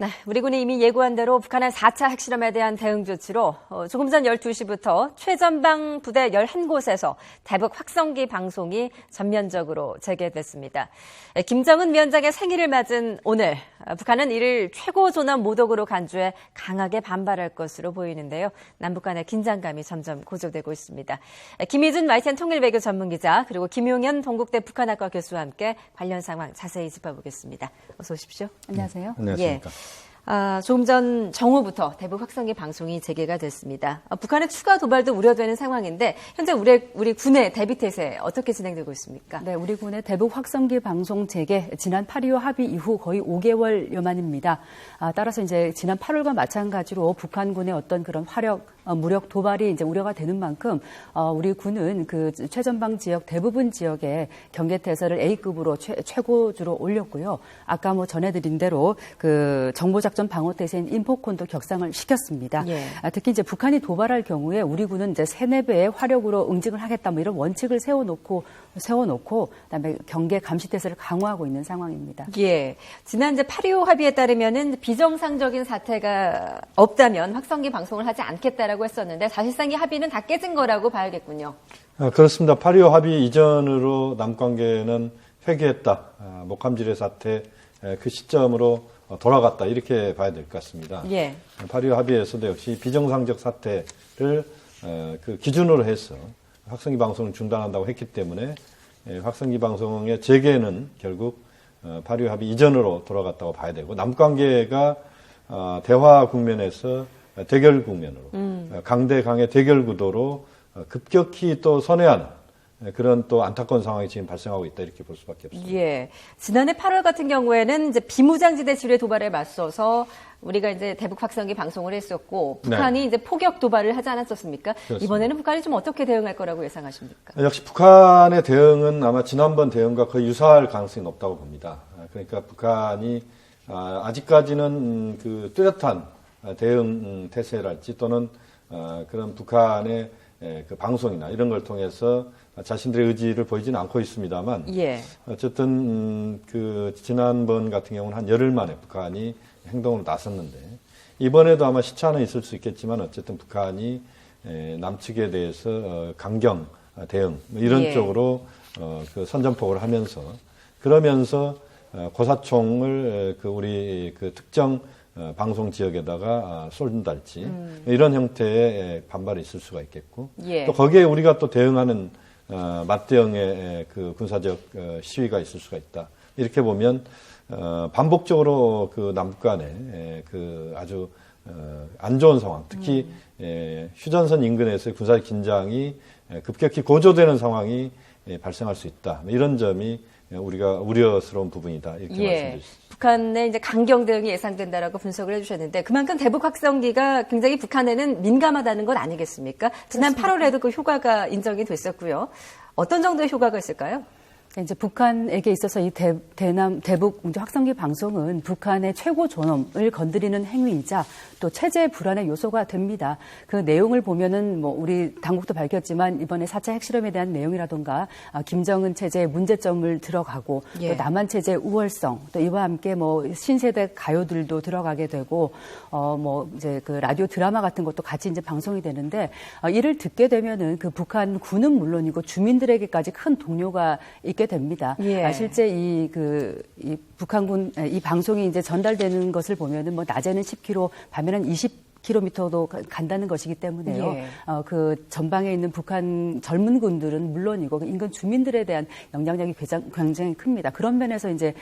네, 우리 군이 이미 예고한 대로 북한의 4차 핵실험에 대한 대응 조치로 조금 전 12시부터 최전방 부대 11곳에서 대북 확성기 방송이 전면적으로 재개됐습니다. 김정은 위원장의 생일을 맞은 오늘 북한은 이를 최고 존엄 모독으로 간주해 강하게 반발할 것으로 보이는데요. 남북 간의 긴장감이 점점 고조되고 있습니다. 김희준 YTN 통일외교 전문기자 그리고 김용현 동국대 북한학과 교수와 함께 관련 상황 자세히 짚어보겠습니다. 어서 오십시오. 안녕하세요. 예. 안녕하십니까. 조금 전 정오부터 대북 확성기 방송이 재개가 됐습니다. 북한의 추가 도발도 우려되는 상황인데 현재 우리 군의 대비태세 어떻게 진행되고 있습니까? 네, 우리 군의 대북 확성기 방송 재개 지난 8.25 합의 이후 거의 5개월여 만입니다. 따라서 이제 지난 8월과 마찬가지로 북한군의 어떤 그런 무력 도발이 이제 우려가 되는 만큼 우리 군은 그 최전방 지역 대부분 지역에 경계태세를 A급으로 최고주로 올렸고요. 아까 전해드린 대로 그 정보작전 방어태세인 인포콘도 격상을 시켰습니다. 예. 특히 이제 북한이 도발할 경우에 우리 군은 이제 3-4배의 화력으로 응징을 하겠다 이런 원칙을 세워놓고 그다음에 경계 감시태세를 강화하고 있는 상황입니다. 예. 지난 이제 8.25 합의에 따르면은 비정상적인 사태가 없다면 확성기 방송을 하지 않겠다라고 했었는데 사실상 이 합의는 다 깨진 거라고 봐야겠군요. 그렇습니다. 8.25 합의 이전으로 남관계는 회귀했다. 목함지뢰 사태 그 시점으로 돌아갔다. 이렇게 봐야 될 것 같습니다. 예. 8.25 합의에서도 역시 비정상적 사태를 그 기준으로 해서 확성기 방송을 중단한다고 했기 때문에 확성기 방송의 재개는 결국 8.25 합의 이전으로 돌아갔다고 봐야 되고 남관계가 대화 국면에서 대결 국면으로 강대 강의 대결 구도로 급격히 또 선회하는 그런 또 안타까운 상황이 지금 발생하고 있다 이렇게 볼 수밖에 없습니다. 예. 지난해 8월 같은 경우에는 이제 비무장지대 지뢰 도발에 맞서서 우리가 이제 대북 확성기 방송을 했었고 북한이 이제 포격 도발을 하지 않았었습니까? 그렇습니다. 이번에는 북한이 좀 어떻게 대응할 거라고 예상하십니까? 역시 북한의 대응은 아마 지난번 대응과 거의 유사할 가능성이 높다고 봅니다. 그러니까 북한이 아직까지는 그 뚜렷한 대응 태세랄지 또는 그런 북한의 그 방송이나 이런 걸 통해서 자신들의 의지를 보이지는 않고 있습니다만 예. 어쨌든 그 지난번 같은 경우는 한 열흘 만에 북한이 행동으로 나섰는데 이번에도 아마 시차는 있을 수 있겠지만 어쨌든 북한이 남측에 대해서 강경 대응 이런 예. 쪽으로 그 선전포고를 하면서 그러면서 고사총을 그 우리 그 특정 방송 지역에다가 쏜달지 이런 형태의 반발이 있을 수가 있겠고 예. 또 거기에 우리가 또 대응하는 맞대응의 그 군사적 시위가 있을 수가 있다. 이렇게 보면 반복적으로 그 남북 간에 그 아주 안 좋은 상황, 특히 휴전선 인근에서의 군사적 긴장이 급격히 고조되는 상황이 발생할 수 있다. 이런 점이 우리가 우려스러운 부분이다. 이렇게 말씀드렸습니다. 북한의 이제 강경 대응이 예상된다라고 분석을 해주셨는데 그만큼 대북 확성기가 굉장히 북한에는 민감하다는 건 아니겠습니까? 지난 8월에도 그 효과가 인정이 됐었고요. 어떤 정도의 효과가 있을까요? 이제 북한에게 있어서 이 대북 확성기 방송은 북한의 최고 존엄을 건드리는 행위이자 또 체제 불안의 요소가 됩니다. 그 내용을 보면은 우리 당국도 밝혔지만 이번에 4차 핵실험에 대한 내용이라던가 김정은 체제의 문제점을 들어가고 예. 또 남한 체제의 우월성 또 이와 함께 신세대 가요들도 들어가게 되고 이제 그 라디오 드라마 같은 것도 같이 이제 방송이 되는데 이를 듣게 되면은 그 북한 군은 물론이고 주민들에게까지 큰 동료가 있게 됩니다. 예. 실제 이 북한군 이 방송이 이제 전달되는 것을 보면은 낮에는 10km, 밤에는 20km도 간다는 것이기 때문에요. 예. 그 전방에 있는 북한 젊은 군들은 물론이고 인근 주민들에 대한 영향력이 굉장히 큽니다. 그런 면에서 이제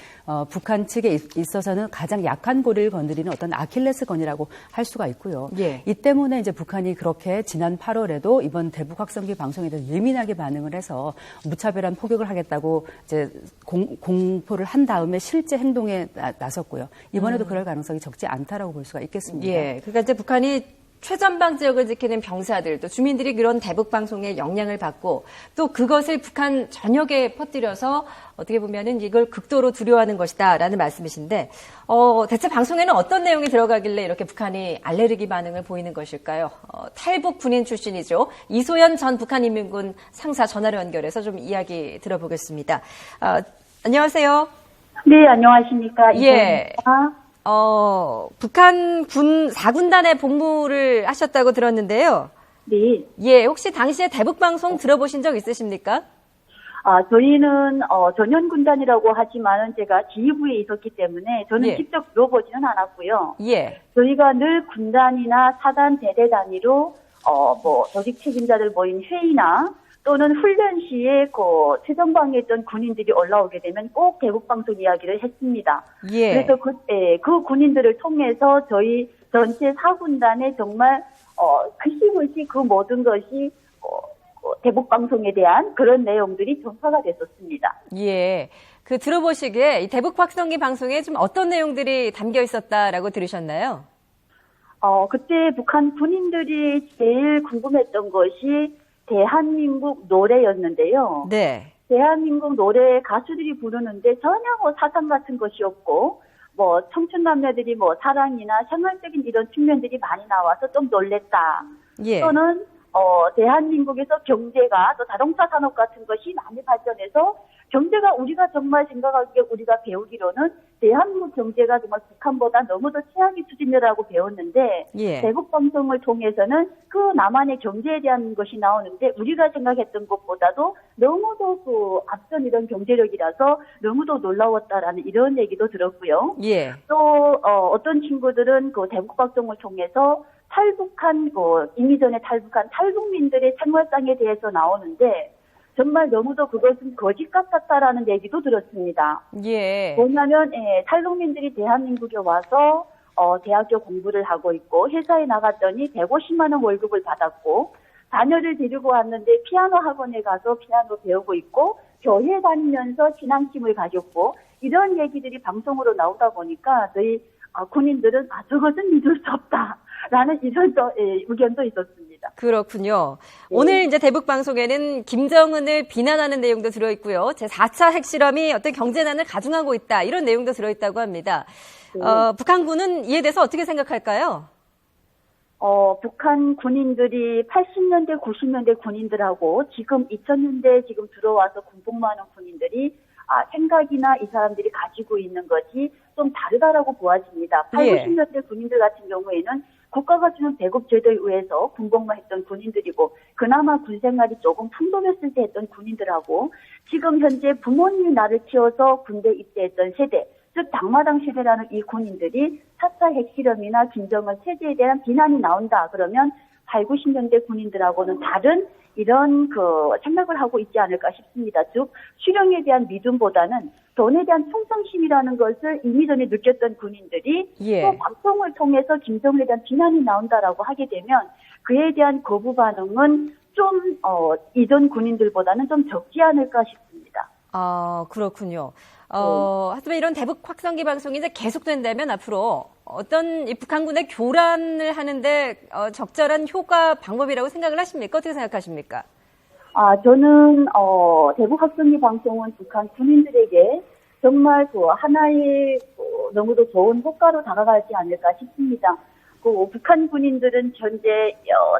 북한 측에 있어서는 가장 약한 고리를 건드리는 어떤 아킬레스건이라고 할 수가 있고요. 예. 이 때문에 이제 북한이 그렇게 지난 8월에도 이번 대북 확성기 방송에 대해서 예민하게 반응을 해서 무차별한 포격을 하겠다고 이제 공포를 한 다음에 실제 행동에 나섰고요. 이번에도 그럴 가능성이 적지 않다라고 볼 수가 있겠습니다. 예. 그러니까 이제 북한이 최전방 지역을 지키는 병사들, 또 주민들이 그런 대북 방송에 영향을 받고 또 그것을 북한 전역에 퍼뜨려서 어떻게 보면은 이걸 극도로 두려워하는 것이다라는 말씀이신데, 대체 방송에는 어떤 내용이 들어가길래 이렇게 북한이 알레르기 반응을 보이는 것일까요? 탈북 군인 출신이죠. 이소연 전 북한인민군 상사 전화로 연결해서 좀 이야기 들어보겠습니다. 안녕하세요. 네, 안녕하십니까. 예. 북한 군 4군단에 복무를 하셨다고 들었는데요. 네. 예, 혹시 당시에 대북방송 들어보신 적 있으십니까? 저희는 전현군단이라고 하지만은 제가 지휘부에 있었기 때문에 저는 예. 직접 들어보지는 않았고요. 예. 저희가 늘 군단이나 사단 대대 단위로 조직 책임자들 모인 회의나 또는 훈련 시에 최전방에 있던 군인들이 올라오게 되면 꼭 대북방송 이야기를 했습니다. 예. 그래서 그 군인들을 통해서 저희 전체 4군단에 정말 글씨글씨 그 모든 것이 대북방송에 대한 그런 내용들이 전파가 됐었습니다. 예. 들어보시기에 이 대북 확성기 방송에 좀 어떤 내용들이 담겨 있었다라고 들으셨나요? 그때 북한 군인들이 제일 궁금했던 것이 대한민국 노래였는데요. 네. 대한민국 노래 가수들이 부르는데 전혀 사상 같은 것이 없고, 청춘남녀들이 사랑이나 생활적인 이런 측면들이 많이 나와서 좀 놀랬다. 예. 또는, 대한민국에서 경제가 또 자동차 산업 같은 것이 많이 발전해서 경제가 우리가 정말 생각하기에 우리가 배우기로는 대한민국 경제가 정말 북한보다 너무도 최악의 수준이라고 배웠는데 예. 대북 방송을 통해서는 그 남한의 경제에 대한 것이 나오는데 우리가 생각했던 것보다도 너무도 앞선 이런 경제력이라서 너무도 놀라웠다라는 이런 얘기도 들었고요. 예. 또 어떤 친구들은 그 대북 방송을 통해서 탈북한 이미 전에 탈북한 탈북민들의 생활상에 대해서 나오는데 정말 너무도 그것은 거짓 같았다라는 얘기도 들었습니다. 예. 뭐냐면 탈북민들이 대한민국에 와서 대학교 공부를 하고 있고 회사에 나갔더니 150만 원 월급을 받았고 자녀를 데리고 왔는데 피아노 학원에 가서 피아노 배우고 있고 교회 다니면서 신앙심을 가졌고 이런 얘기들이 방송으로 나오다 보니까 저희 군인들은 저것은 믿을 수 없다라는 이런 의견도 있었습니다. 그렇군요. 오늘 이제 대북 방송에는 김정은을 비난하는 내용도 들어있고요. 제4차 핵실험이 어떤 경제난을 가중하고 있다. 이런 내용도 들어있다고 합니다. 북한군은 이에 대해서 어떻게 생각할까요? 북한 군인들이 80년대, 90년대 군인들하고 지금 2000년대 지금 들어와서 군복무하는 군인들이 생각이나 이 사람들이 가지고 있는 것이 좀 다르다라고 보아집니다. 80, 90년대 군인들 같은 경우에는 국가가 주는 배급 제도에 의해서 군복무했던 군인들이고 그나마 군 생활이 조금 풍족했을 때 했던 군인들하고 지금 현재 부모님이 나를 키워서 군대 입대했던 세대, 즉 당마당 세대라는 이 군인들이 4차 핵실험이나 김정은 체제에 대한 비난이 나온다 그러면 8, 90년대 군인들하고는 다른 이런 생각을 하고 있지 않을까 싶습니다. 즉 수령에 대한 믿음보다는 돈에 대한 충성심이라는 것을 이미 전에 느꼈던 군인들이 또 방송을 통해서 김정은에 대한 비난이 나온다라고 하게 되면 그에 대한 거부 반응은 좀 이전 군인들보다는 좀 적지 않을까 싶습니다. 그렇군요. 하지만 이런 대북 확성기 방송이 이제 계속된다면 앞으로 어떤 이 북한군의 교란을 하는데 적절한 효과 방법이라고 생각을 하십니까? 어떻게 생각하십니까? 저는 대북 확성기 방송은 북한 군인들에게 정말 하나의 너무도 좋은 효과로 다가가지 않을까 싶습니다. 북한 군인들은 현재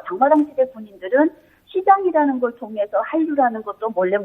당마당 시대 군인들은 시장이라는 걸 통해서 한류라는 것도 몰래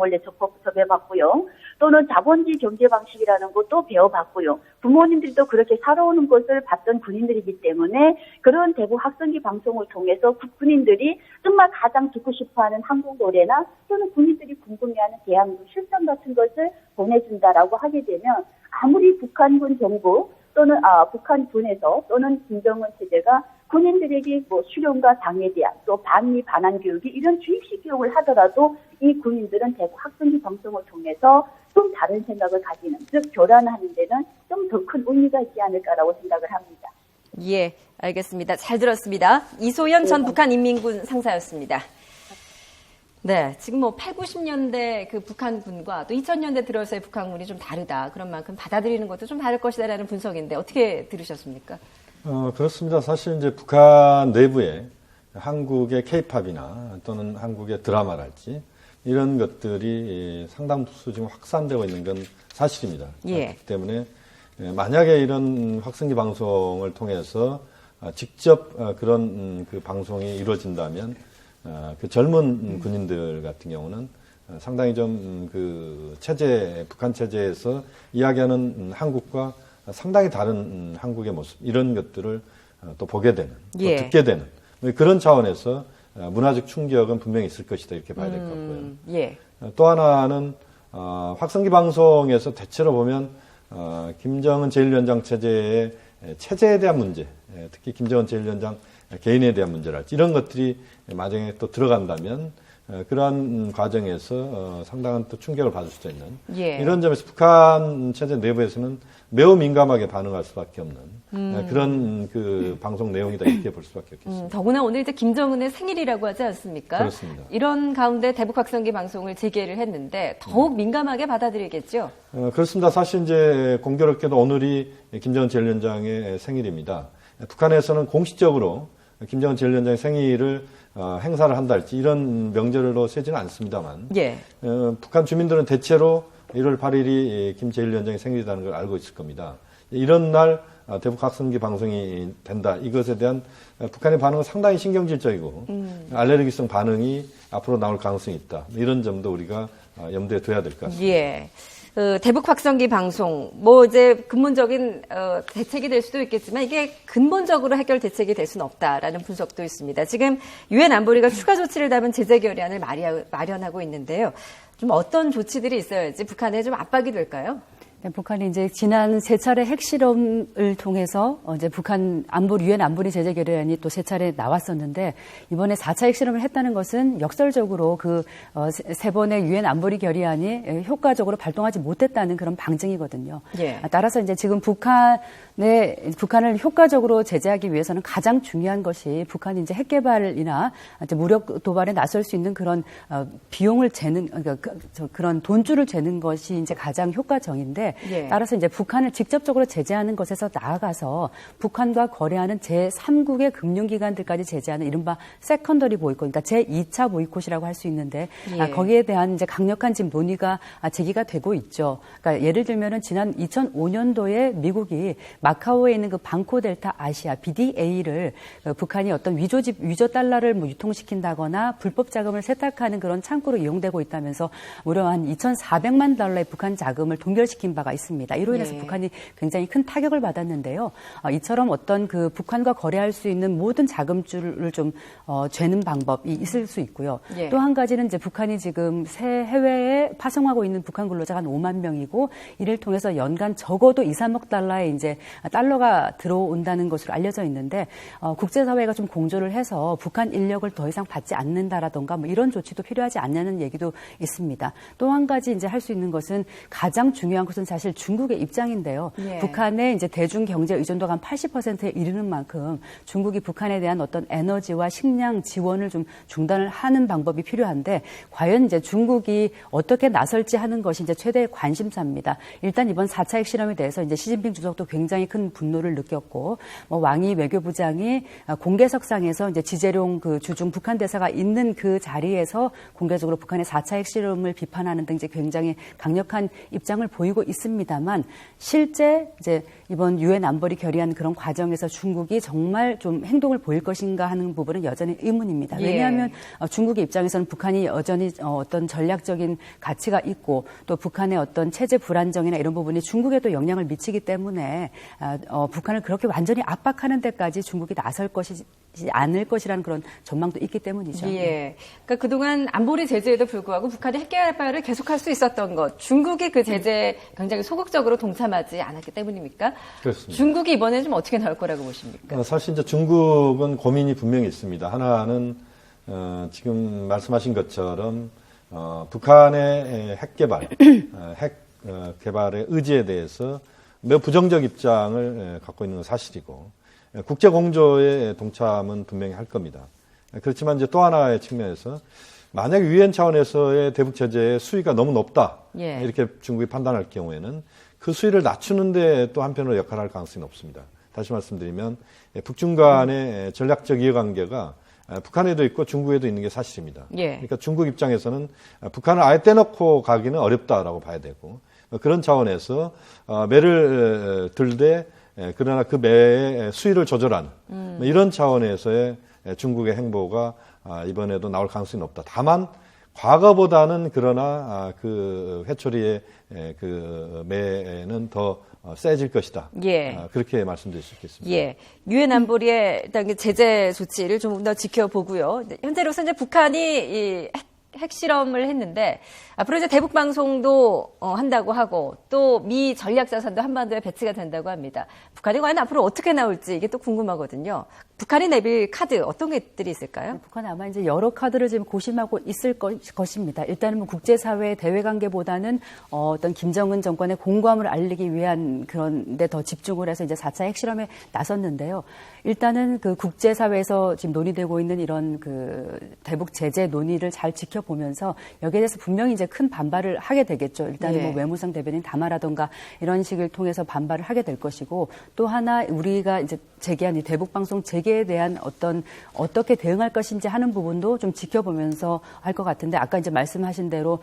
접해봤고요. 또는 자본주의 경제 방식이라는 것도 배워봤고요. 부모님들도 그렇게 살아오는 것을 봤던 군인들이기 때문에 그런 대북 확성기 방송을 통해서 군인들이 정말 가장 듣고 싶어하는 한국 노래나 또는 군인들이 궁금해하는 대한민국 실정 같은 것을 보내준다라고 하게 되면 아무리 북한군 정부 또는 북한군에서 또는 김정은 체제가 군인들에게 수령과 당에 대한 또 반미 반한 교육이 이런 주입식 교육을 하더라도 이 군인들은 대북 확성기 방송을 통해서 좀 다른 생각을 가지는 즉 교란하는 데는 좀 더 큰 의미가 있지 않을까라고 생각을 합니다. 예, 알겠습니다. 잘 들었습니다. 이소연 전 북한 인민군 상사였습니다. 네, 지금 8, 90년대 그 북한군과 또 2000년대 들어서의 북한군이 좀 다르다. 그런 만큼 받아들이는 것도 좀 다를 것이다라는 분석인데 어떻게 들으셨습니까? 그렇습니다. 사실 이제 북한 내부에 한국의 케이팝이나 또는 한국의 드라마랄지 이런 것들이 상당수 지금 확산되고 있는 건 사실입니다. 그렇기 때문에 만약에 이런 확성기 방송을 통해서 직접 그런 그 방송이 이루어진다면 그 젊은 군인들 같은 경우는 상당히 좀 그 체제, 북한 체제에서 이야기하는 한국과 상당히 다른 한국의 모습 이런 것들을 또 보게 되는, 또 예. 듣게 되는 그런 차원에서 문화적 충격은 분명히 있을 것이다 이렇게 봐야 될 것 같고요. 예. 또 하나는 확성기 방송에서 대체로 보면 김정은 제1위원장 체제에 대한 문제, 특히 김정은 제1위원장 개인에 대한 문제랄지 이런 것들이 마정에 또 들어간다면 그러한 과정에서 상당한 또 충격을 받을 수도 있는 예. 이런 점에서 북한 체제 내부에서는 매우 민감하게 반응할 수밖에 없는 그런 그 방송 내용이다 이렇게 볼 수밖에 없겠습니다. 더구나 오늘 이제 김정은의 생일이라고 하지 않습니까? 그렇습니다. 이런 가운데 대북 확성기 방송을 재개를 했는데 더욱 민감하게 받아들이겠죠. 그렇습니다. 사실 이제 공교롭게도 오늘이 김정은 제1위원장의 생일입니다. 북한에서는 공식적으로 김정은 제1위원장의 생일을 행사를 한다 할지 이런 명절로 세지는 않습니다만 예. 북한 주민들은 대체로 1월 8일이 김 제1위원장의 생일이라는 걸 알고 있을 겁니다. 이런 날 대북 확성기 방송이 된다. 이것에 대한 북한의 반응은 상당히 신경질적이고 알레르기성 반응이 앞으로 나올 가능성이 있다. 이런 점도 우리가 염두에 둬야 될 것 같습니다. 예. 대북 확성기 방송, 뭐 이제 근본적인 대책이 될 수도 있겠지만 이게 근본적으로 해결 대책이 될 수는 없다라는 분석도 있습니다. 지금 유엔 안보리가 추가 조치를 담은 제재 결의안을 마련하고 있는데요. 좀 어떤 조치들이 있어야지 북한에 좀 압박이 될까요? 북한이 이제 지난 세 차례 핵실험을 통해서 이제 북한 유엔 안보리 제재 결의안이 또 세 차례 나왔었는데 이번에 4차 핵실험을 했다는 것은 역설적으로 그 세 번의 유엔 안보리 결의안이 효과적으로 발동하지 못했다는 그런 방증이거든요. 예. 따라서 이제 지금 북한을 효과적으로 제재하기 위해서는 가장 중요한 것이 북한이 이제 핵 개발이나 이제 무력 도발에 나설 수 있는 그런 비용을 재는 그런 돈줄을 재는 것이 이제 가장 효과적인데 예. 따라서 이제 북한을 직접적으로 제재하는 것에서 나아가서 북한과 거래하는 제3국의 금융기관들까지 제재하는 이른바 세컨더리 보이콧, 그러니까 제2차 보이콧이라고 할 수 있는데 예. 거기에 대한 이제 강력한 지금 논의가 제기가 되고 있죠. 그러니까 예를 들면은 지난 2005년도에 미국이 마카오에 있는 그 방코 델타 아시아 BDA를 북한이 어떤 위조 달러를 뭐 유통시킨다거나 불법 자금을 세탁하는 그런 창구로 이용되고 있다면서 무려 한 2,400만 달러의 북한 자금을 동결시킨 바가 있습니다. 이로 인해서 예. 북한이 굉장히 큰 타격을 받았는데요. 이처럼 어떤 그 북한과 거래할 수 있는 모든 자금줄을 좀 죄는 방법이 있을 수 있고요. 예. 또 한 가지는 이제 북한이 지금 해외에 파송하고 있는 북한 근로자가 한 5만 명이고 이를 통해서 연간 적어도 2, 3억 달러의 이제 달러가 들어온다는 것으로 알려져 있는데 국제사회가 좀 공조를 해서 북한 인력을 더 이상 받지 않는다라던가 뭐 이런 조치도 필요하지 않냐는 얘기도 있습니다. 또 한 가지 이제 할 수 있는 것은 가장 중요한 것은 사실 중국의 입장인데요. 예. 북한의 이제 대중 경제 의존도가 한 80%에 이르는 만큼 중국이 북한에 대한 어떤 에너지와 식량 지원을 좀 중단을 하는 방법이 필요한데 과연 이제 중국이 어떻게 나설지 하는 것이 이제 최대의 관심사입니다. 일단 이번 4차 핵실험에 대해서 이제 시진핑 주석도 굉장히 큰 분노를 느꼈고 왕이 외교부장이 공개석상에서 이제 지재룡 그 주중 북한 대사가 있는 그 자리에서 공개적으로 북한의 4차 핵실험을 비판하는 등 이제 굉장히 강력한 입장을 보이고 있습니다만 실제 이제 이번 유엔 안보리 결의안 그런 과정에서 중국이 정말 좀 행동을 보일 것인가 하는 부분은 여전히 의문입니다. 예. 왜냐하면 중국의 입장에서는 북한이 여전히 어떤 전략적인 가치가 있고 또 북한의 어떤 체제 불안정이나 이런 부분이 중국에도 영향을 미치기 때문에 북한을 그렇게 완전히 압박하는 데까지 중국이 나설 것이지 않을 것이라는 그런 전망도 있기 때문이죠. 예. 그러니까 그동안 안보리 제재에도 불구하고 북한이 핵 개발을 계속할 수 있었던 것, 중국이 그 제재에 굉장히 소극적으로 동참하지 않았기 때문입니까? 그렇습니다. 중국이 이번에 좀 어떻게 나올 거라고 보십니까? 사실 이제 중국은 고민이 분명히 있습니다. 하나는 지금 말씀하신 것처럼 북한의 핵 개발, 개발의 의지에 대해서 매우 부정적 입장을 갖고 있는 건 사실이고 국제 공조에 동참은 분명히 할 겁니다. 그렇지만 이제 또 하나의 측면에서 만약 유엔 차원에서의 대북 제재의 수위가 너무 높다 예. 이렇게 중국이 판단할 경우에는 그 수위를 낮추는데 또 한편으로 역할을 할 가능성이 높습니다. 다시 말씀드리면 북중 간의 전략적 이해관계가 북한에도 있고 중국에도 있는 게 사실입니다. 예. 그러니까 중국 입장에서는 북한을 아예 떼놓고 가기는 어렵다라고 봐야 되고 그런 차원에서 매를 들되 그러나 그 매의 수위를 조절하는 이런 차원에서의 중국의 행보가 이번에도 나올 가능성이 높다. 다만 과거보다는 그러나 그 회초리의 그 매는 더 세질 것이다. 예. 그렇게 말씀드릴 수 있겠습니다. 예. 유엔 안보리의 일단 제재 조치를 좀 더 지켜보고요. 현재로서 이제 북한이 이 핵실험을 했는데 앞으로 이제 대북 방송도 한다고 하고 또 미 전략 자산도 한반도에 배치가 된다고 합니다. 북한이 과연 앞으로 어떻게 나올지 이게 또 궁금하거든요. 북한이 내빌 카드 어떤 것들이 있을까요? 북한은 아마 이제 여러 카드를 지금 고심하고 있을 것입니다. 일단은 뭐 국제사회의 대외 관계보다는 어떤 김정은 정권의 공감을 알리기 위한 그런 데 더 집중을 해서 이제 4차 핵실험에 나섰는데요. 일단은 그 국제사회에서 지금 논의되고 있는 이런 그 대북 제재 논의를 잘 지켜보면서 여기에 대해서 분명히 이제 큰 반발을 하게 되겠죠. 일단은 예. 뭐 외무성 대변인 담화라던가 이런 식을 통해서 반발을 하게 될 것이고 또 하나 우리가 이제 제기한 이 대북 방송 재개에 대한 어떻게 대응할 것인지 하는 부분도 좀 지켜보면서 할 것 같은데 아까 이제 말씀하신 대로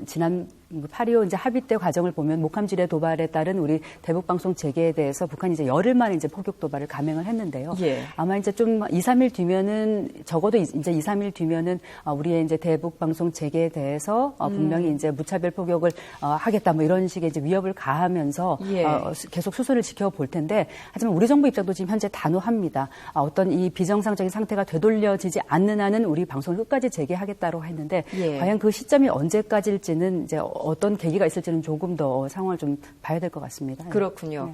지난 8.25 이제 합의 때 과정을 보면 목함지뢰 도발에 따른 우리 대북 방송 재개에 대해서 북한이 이제 열흘 만에 이제 포격 도발을 감행을 했는데요. 예. 아마 이제 좀 2, 3일 뒤면은 적어도 이제 2, 3일 뒤면은 우리의 이제 대북 방송 재개에 대해서 분명히 이제 무차별 포격을 하겠다 뭐 이런 식의 이제 위협을 가하면서 예. 계속 수순을 지켜볼 텐데 하지만 우리 정부 입장도 지금 현재 단호합니다. 어떤 이 비정상적인 상태가 되돌려지지 않는 한은 우리 방송을 끝까지 재개하겠다고 했는데 예. 과연 그 시점이 언제까지일지는 이제 어떤 계기가 있을지는 조금 더 상황을 좀 봐야 될 것 같습니다. 그렇군요.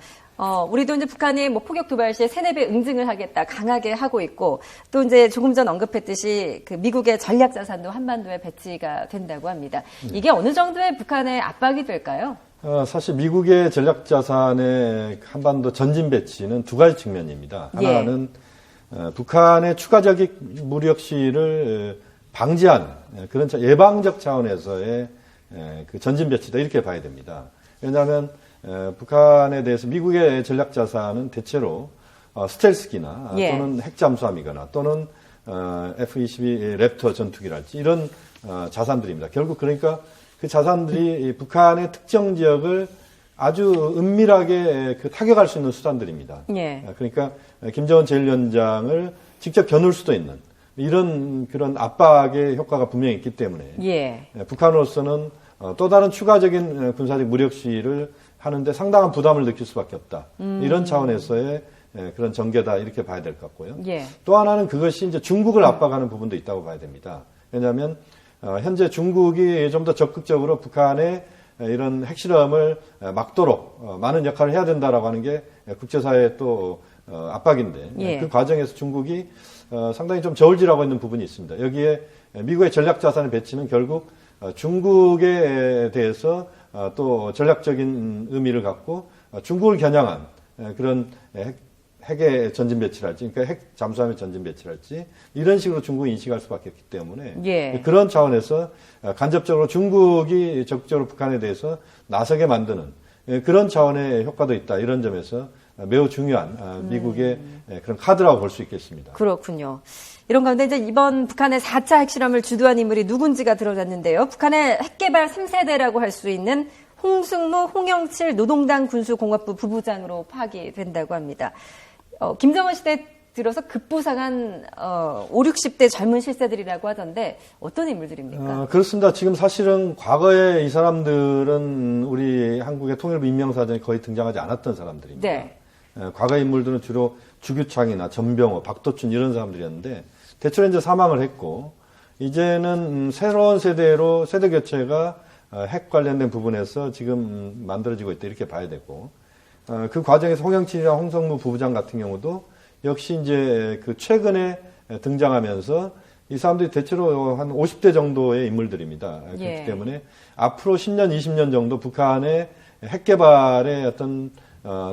우리도 이제 북한이 뭐 포격 도발 시에 3-4배 응징을 하겠다 강하게 하고 있고 또 이제 조금 전 언급했듯이 그 미국의 전략 자산도 한반도에 배치가 된다고 합니다. 이게 어느 정도의 북한의 압박이 될까요? 사실 미국의 전략 자산의 한반도 전진 배치는 두 가지 측면입니다. 하나는 북한의 추가적인 무력 시위를 방지하는 그런 예방적 차원에서의 그 전진 배치다 이렇게 봐야 됩니다. 왜냐하면 북한에 대해서 미국의 전략 자산은 대체로 스텔스기나 또는 핵잠수함이거나 또는 F-22 랩터 전투기랄지 이런 자산들입니다. 결국 그러니까 그 자산들이 북한의 특정 지역을 아주 은밀하게 타격할 수 있는 수단들입니다. 그러니까 김정은 제1위원장을 직접 겨눌 수도 있는 이런 그런 압박의 효과가 분명히 있기 때문에 북한으로서는 또 다른 추가적인 군사적 무력 시위를 하는데 상당한 부담을 느낄 수밖에 없다. 이런 차원에서의 그런 전개다 이렇게 봐야 될 것 같고요. 또 하나는 그것이 이제 중국을 압박하는 부분도 있다고 봐야 됩니다. 왜냐하면 현재 중국이 좀 더 적극적으로 북한의 이런 핵실험을 막도록 많은 역할을 해야 된다라고 하는 게 국제사회의 또 압박인데 그 과정에서 중국이 상당히 좀 저울질하고 있는 부분이 있습니다. 여기에 미국의 전략 자산의 배치는 결국 중국에 대해서 또 전략적인 의미를 갖고 중국을 겨냥한 그런 핵의 전진 배치랄지, 그러니까 핵 잠수함의 전진 배치랄지 이런 식으로 중국이 인식할 수밖에 없기 때문에 그런 차원에서 간접적으로 중국이 적극적으로 북한에 대해서 나서게 만드는 그런 차원의 효과도 있다. 이런 점에서 매우 중요한 미국의 그런 카드라고 볼 수 있겠습니다. 그렇군요. 이런 가운데 이제 이번 북한의 4차 핵실험을 주도한 인물이 누군지가 드러났는데요. 북한의 핵개발 3세대라고 할 수 있는 홍승무, 홍영칠 노동당 군수공업부 부부장으로 파악이 된다고 합니다. 김정은 시대 들어서 급부상한 5, 60대 젊은 실세들이라고 하던데 어떤 인물들입니까? 그렇습니다. 지금 사실은 과거에 이 사람들은 우리 한국의 통일부 인명사전에 거의 등장하지 않았던 사람들입니다. 과거 인물들은 주로 주규창이나 전병호, 박도춘 이런 사람들이었는데 대체로 이제 사망을 했고 이제는 새로운 세대로 세대 교체가 핵 관련된 부분에서 지금 만들어지고 있다 이렇게 봐야 되고 그 과정에서 홍영칠이나 홍성무 부부장 같은 경우도 역시 이제 그 최근에 등장하면서 이 사람들이 대체로 한 50대 정도의 인물들입니다. 그렇기 때문에 앞으로 10년, 20년 정도 북한의 핵 개발의 어떤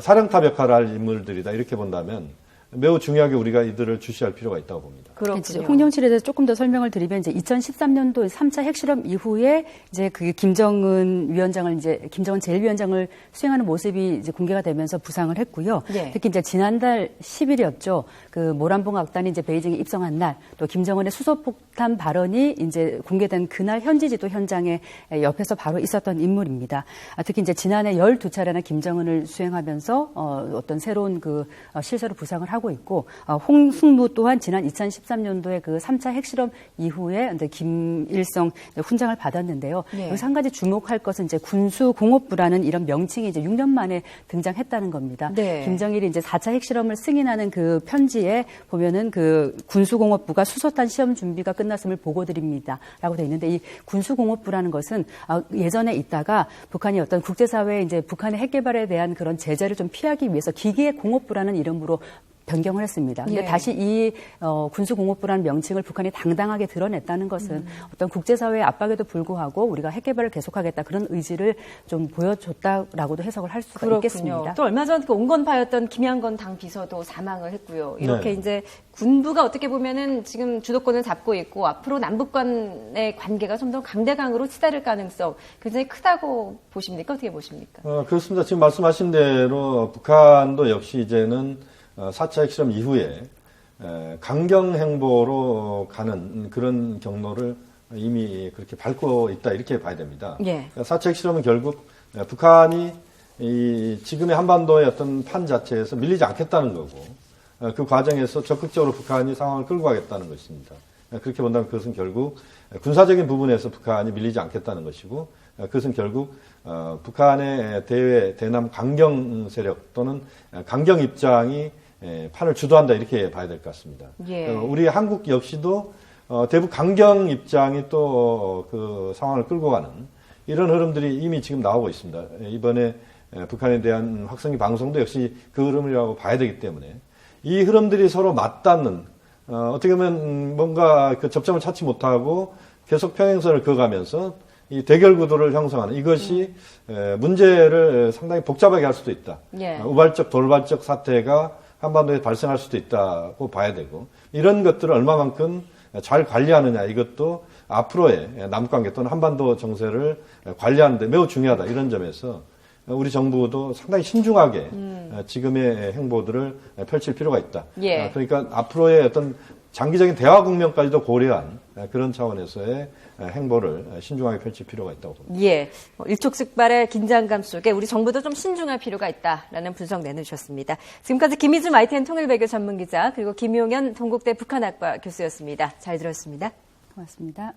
사령탑 역할을 할 인물들이다 이렇게 본다면 매우 중요하게 우리가 이들을 주시할 필요가 있다고 봅니다. 그렇군요. 홍영칠에 대해서 조금 더 설명을 드리면 이제 2013년도 3차 핵실험 이후에 이제 그 김정은 제1위원장을 수행하는 모습이 이제 공개가 되면서 부상을 했고요. 특히 이제 지난달 10일이었죠. 그 모란봉 악단이 이제 베이징에 입성한 날, 또 김정은의 수소폭탄 발언이 이제 공개된 그날 현지지도 현장에 옆에서 바로 있었던 인물입니다. 특히 이제 지난해 12차례나 김정은을 수행하면서 어떤 새로운 그 실세로 부상을 하고 하고 있고 홍승무 또한 지난 2013년도에 그 3차 핵실험 이후에 이제 김일성 훈장을 받았는데요. 네. 여기서 한 가지 주목할 것은 이제 군수공업부라는 이런 명칭이 이제 6년 만에 등장했다는 겁니다. 네. 김정일이 이제 4차 핵실험을 승인하는 그 편지에 보면은 그 군수공업부가 수소탄 시험 준비가 끝났음을 보고드립니다라고 돼 있는데 이 군수공업부라는 것은 예전에 있다가 북한이 어떤 국제사회에 이제 북한의 핵 개발에 대한 그런 제재를 좀 피하기 위해서 기계공업부라는 이름으로 변경을 했습니다. 근데 예. 다시 이 군수공업부라는 명칭을 북한이 당당하게 드러냈다는 것은 어떤 국제사회의 압박에도 불구하고 우리가 핵 개발을 계속하겠다 그런 의지를 좀 보여줬다라고도 해석을 할 수가 그렇군요. 있겠습니다. 또 얼마 전 그 온건파였던 김양건 당 비서도 사망을 했고요. 이렇게 네. 이제 군부가 어떻게 보면은 지금 주도권을 잡고 있고 앞으로 남북 간의 관계가 좀 더 강대강으로 치달을 가능성 굉장히 크다고 보십니까? 어떻게 보십니까? 그렇습니다. 지금 말씀하신 대로 북한도 역시 이제는 4차 핵실험 이후에 강경 행보로 가는 그런 경로를 이미 그렇게 밟고 있다 이렇게 봐야 됩니다. 예. 4차 핵실험은 결국 북한이 이 지금의 한반도의 어떤 판 자체에서 밀리지 않겠다는 거고 그 과정에서 적극적으로 북한이 상황을 끌고 가겠다는 것입니다. 그렇게 본다면 그것은 결국 군사적인 부분에서 북한이 밀리지 않겠다는 것이고 그것은 결국 북한의 대남 강경 세력 또는 강경 입장이 판을 주도한다 이렇게 봐야 될 것 같습니다. 예. 우리 한국 역시도 대북 강경 입장이 또 그 상황을 끌고 가는 이런 흐름들이 이미 지금 나오고 있습니다. 이번에 북한에 대한 확성기 방송도 역시 그 흐름이라고 봐야 되기 때문에 이 흐름들이 서로 맞닿는 어떻게 보면 뭔가 그 접점을 찾지 못하고 계속 평행선을 그어가면서 이 대결 구도를 형성하는 이것이 문제를 상당히 복잡하게 할 수도 있다. 예. 우발적 돌발적 사태가 한반도에 발생할 수도 있다고 봐야 되고 이런 것들을 얼마만큼 잘 관리하느냐 이것도 앞으로의 남북관계 또는 한반도 정세를 관리하는 데 매우 중요하다 이런 점에서 우리 정부도 상당히 신중하게 지금의 행보들을 펼칠 필요가 있다. 예. 그러니까 앞으로의 어떤 장기적인 대화 국면까지도 고려한 그런 차원에서의 행보를 신중하게 펼칠 필요가 있다고 봅니다. 예. 일촉즉발의 긴장감 속에 우리 정부도 좀 신중할 필요가 있다라는 분석 내놓으셨습니다. 지금까지 김희준 YTN 통일외교 전문기자 그리고 김용현 동국대 북한학과 교수였습니다. 잘 들었습니다. 고맙습니다.